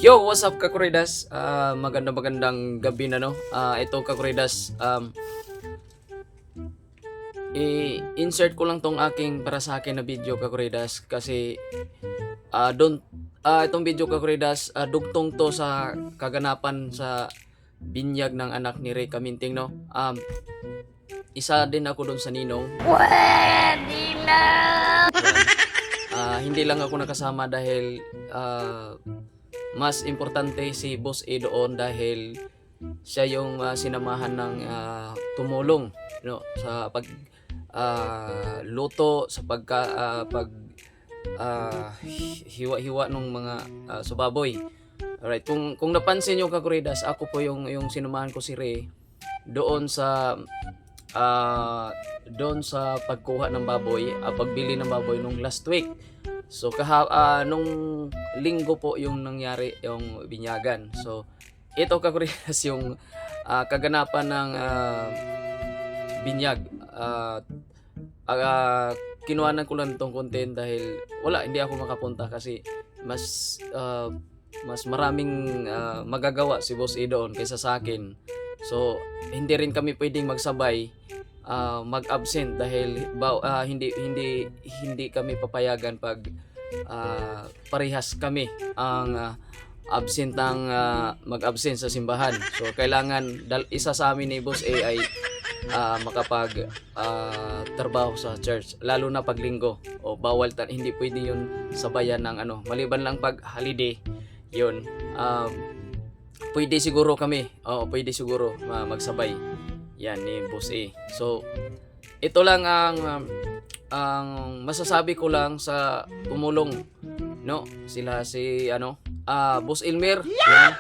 Yo, what's up Kakuridas? Magandang gabi na no. Ito Kakuridas, i-insert ko lang tong aking para sa akin na video Kakuridas kasi don't itong video Kakuridas, dugtong to sa kaganapan sa binyag ng anak ni Ray Kaminting no. Isa din ako doon sa ninong. Pwede na! Hindi lang ako nakasama dahil mas importante si Boss A doon dahil siya yung sinamahan ng tumulong no sa pag luto sa pag hiwa-hiwa ng mga subaboy. Alright, kung napansin niyo Kakuridas, ako po yung sinamahan ko si Ray doon sa pagkuha ng baboy, pagbili ng baboy nung last week. So nung linggo po yung nangyari yung binyagan. So ito Kakuridas yung kaganapan ng binyag. Kinuhanan ko lang itong content dahil hindi ako makapunta kasi mas maraming magagawa si Boss A doon kaysa sa akin. So hindi rin kami pwedeng magsabay mag-absent dahil hindi kami papayagan pag parehas kami ang absent ng mag-absent sa simbahan. So kailangan isa sa amin ni Boss A ay makapag trabaho sa church, lalo na pag linggo o bawal hindi pwede yun sabayan ng maliban lang pag holiday yun. Pwede siguro kami pwede siguro magsabay yan ni Boss A. So ito lang ang masasabi ko lang sa tumulong no, sila si Boss Elmer yan.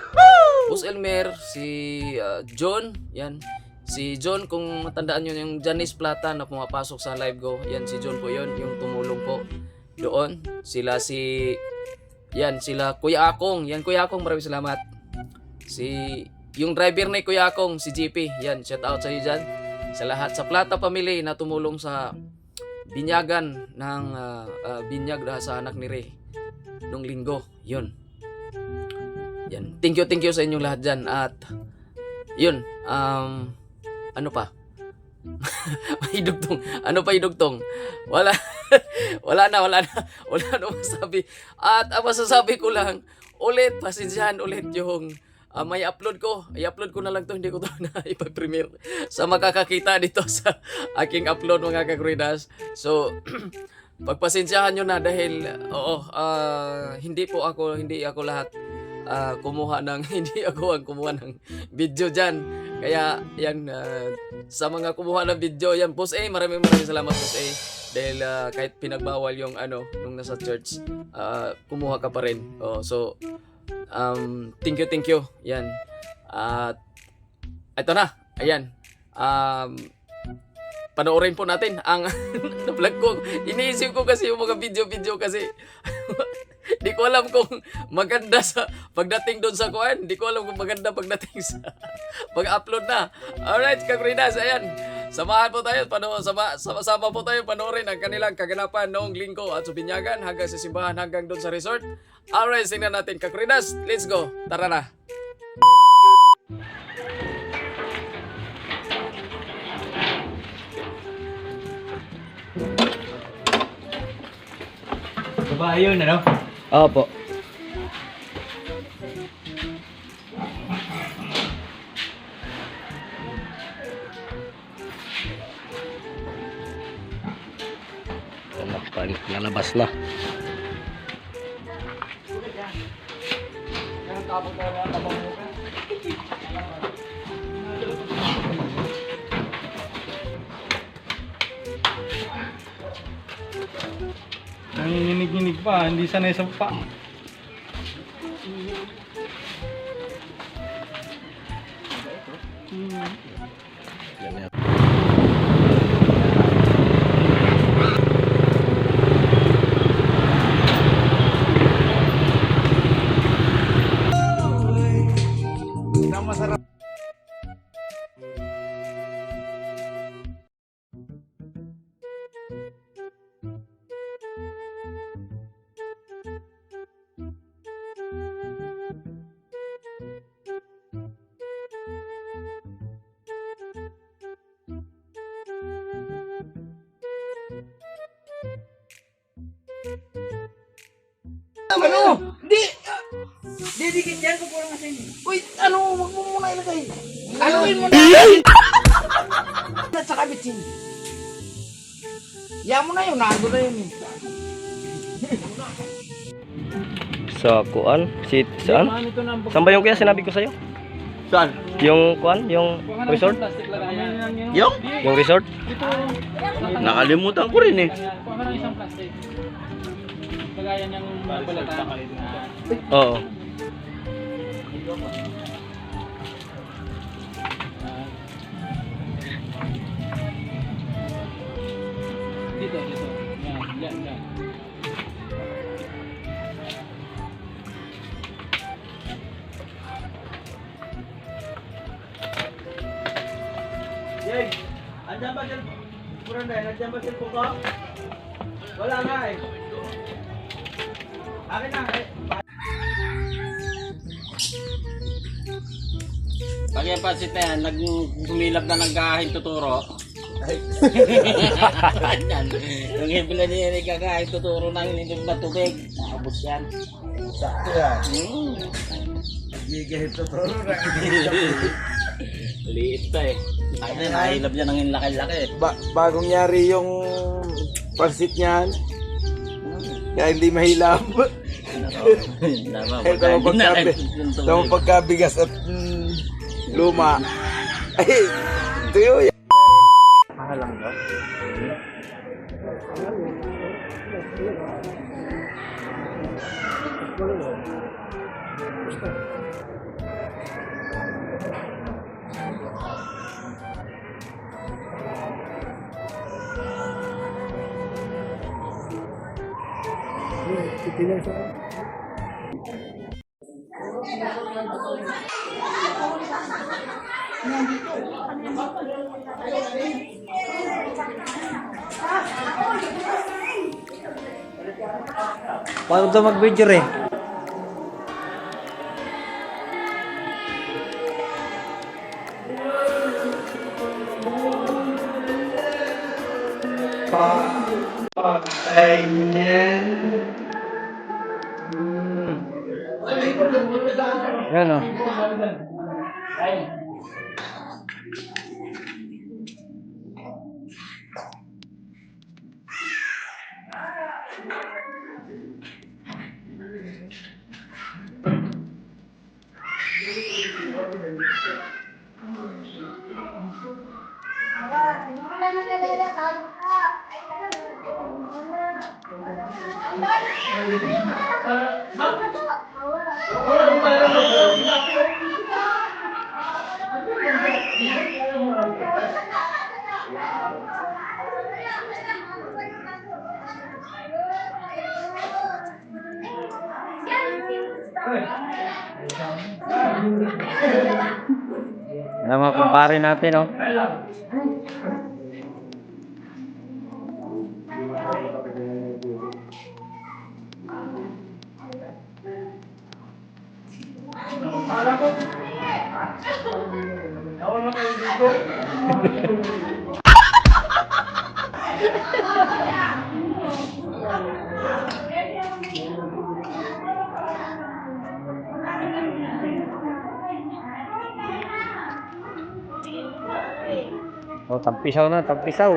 Boss Elmer, si John yan. Si John, kung matandaan nyo yung Janice Plata na pumapasok sa live ko, yan si John po yun, yung tumulong po doon. Sila Kuya Akong, yan Kuya Akong, maraming salamat. Yung driver ni Kuya Akong, si GP, yan, shout out sa iyo dyan. Sa lahat, sa Plata family na tumulong sa binyagan ng binyag sa anak ni Ray nung linggo, yun. Yan, thank you sa inyong lahat dyan. At yun, ano pa? May dugtong. Ano pa idugtong? Wala na masabi. At ang masasabi ko lang, pasensyahan ulit yung may upload ko. I-upload ko na lang to, hindi ko to na ipag-premiere sa makakakita dito sa aking upload mga Kakuridas. So pagpasensyahan nyo na dahil hindi ako lahat kumuha ng hindi ako ang kumuha ng video dyan. Kaya yan, sa mga kumuha ng video yan, Boss A, maraming salamat Boss A, dahil kahit pinagbawal yung nung nasa church, kumuha ka pa rin. So thank you yan. At ito na, ayan, panoorin po natin ang vlog ko. Iniisip ko kasi yung mga video kasi di ko alam kung maganda sa pagdating doon sa kuan. Di ko alam kung maganda pagdating sa pag-upload na. Alright, Kakuridas, ayan. Samahan po tayo, sama po tayo panoorin ang kanilang kaganapan noong linggo at sa binyagan hanggang sa simbahan hanggang doon sa resort. Alright, tingnan natin Kakuridas. Let's go. Tara na. Diba yun, Opo. Lalabas na. Nanginginig pa, hindi sanay sa pa. Didikit yan, kukulang asin. Uy, ano, wag mo muna ilagay. Haluin mo na. At saka bitsin. Yan mo na yun, nando na yun eh. Sa kuan? Saan? Saan ba yung kaya sinabi ko sa'yo? Saan? Yung kuan? Yung resort? Yung? Yung resort? Nakalimutan ko rin eh. Oo. Dito. Yan. Yay! Andiyan ba dyan? Buranday, nandiyan ba cellphone ko? Wala nga eh. Akin na eh. Pag yung pansit na yan, humilap na ng kahahin tuturo. Yan. Yung hibla niya yung kakahin tuturo ng hindi matubig. Nakabos yan. Sakto yan. Gigahit tuturo na. Liit pa eh. Nahilap niya ng laki-laki. Bagong yari yung pansit niyan. Kaya hindi mahilap. Tama pagkabigas at luma. Ay, tuyo yan. Mahalang ba? Paano ito mag-video rin? Yan o. Yan mga kumpare natin, oh. Oh, tampisaw na, tampisaw.